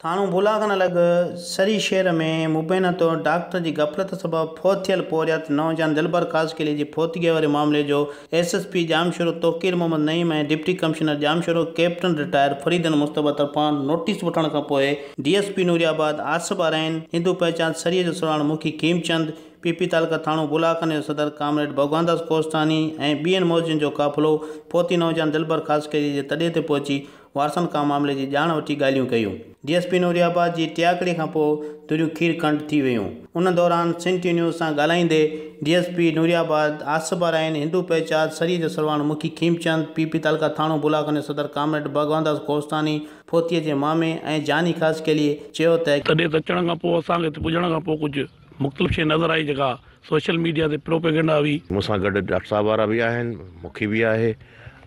थाणो बुलाखन लॻ सरी शहर में मुबैना तौर डॉक्टर की गफ़लत सबब फौत थियल पोरियात नौजवान दिलबर कासकेली की फोतगी वारे मामले जो एसएसपी जामशोरो तोकीर मोहम्मद नईम ऐं deputy commissioner Jamshoro captain retired Fareedan Mustafa तरफां नोटिस वठण खां पोइ डीएसपी नूरियाबाद आसिफ आराइन हिंदू पहचान सरीअ जो सुराण मुखी कीमचंद पीपी तालुका थाणो बुलाखन जो सदर कामरेड भगवानदास कोस्तानी ऐं ॿियनि मौजियुनि जो काफ़िलो फोती नौजवान दिलबर कासकेली जे तॾे ते पहुची वारसन खां मामले जी ॼाण वठी ॻाल्हियूं कयूं। डीएसपी नूरियाबाद जी टियाकड़ी खां पोइ तुरियूं खीर खंड थी वियूं। उन दौरान सिंध टी न्यूज़ सां ॻाल्हाईंदे डीएसपी नूरियाबाद आसिफ आराइन हिंदू पहचान सरीअ जो सरवाण मुखी खीमचंद पीपी तालुका थाणो बुलाखन जो सदर कामरेड भगवानदास कोस्तानी फोतीअ जे मामे ऐं जानी कासकेली चयो त तॾहिं त अचण खां पोइ असांखे पुॼण खां पोइ कुझु मुख़्तलिफ़ शइ नज़र आई जेका सोशल मीडिया ते प्रोपेगेंडा हुई। मूंसां गॾु डॉक्टर साहब वारा बि आहिनि, मुखी बि आहे,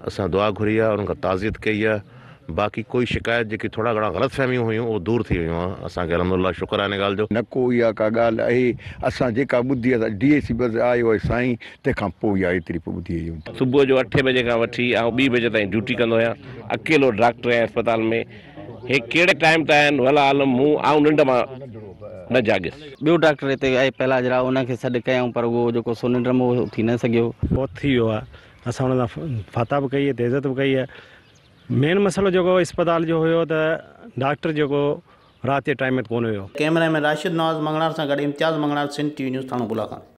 असां दुआ घुरी आहे, उनखां ताज़ियत कई आहे। बाक़ी कोई शिकायत जेकी थोरा घणा ग़लतफ़हमियूं हुयूं उहो दूर थी वियूं आहे। असांखे अलहमदुलिल्लाह शुक्र आहे इन ॻाल्हि जो। न को इहा का ॻाल्हि आहे, असां जेका ॿुधी आहे डीएसपी बसि आयो आहे साईं, तंहिंखां पोइ इहा एतिरी पोइ ॿुधी आहियूं। सुबुह जो 8 बजे खां वठी 2 बजे ताईं ड्यूटी कंदो आहियां, अकेलो डॉक्टर आहियां अस्पताल में। हे कहिड़े टाइम ते आहिनि भला आलम मूं आऊं निंड मां न जाॻियुसि। ॿियो डॉक्टर हिते आहे पहला जरा उनखे सॾु कयऊं पर उहो जेको सो निंड में थी न सघियो, बहुत थी वियो आहे। असां हुन सां फाता बि कई आहे, तेज़त बि कई आहे। मेन मसइलो जेको अस्पताल जो हुयो त डॉक्टर जेको राति जे टाइम में कोन हुयो। कैमरा में राशिद नवाज़ मंगणार सां गॾु इम्तियाज़ मंगणार, सिंध टी न्यूज़ थाणो बुलाखन।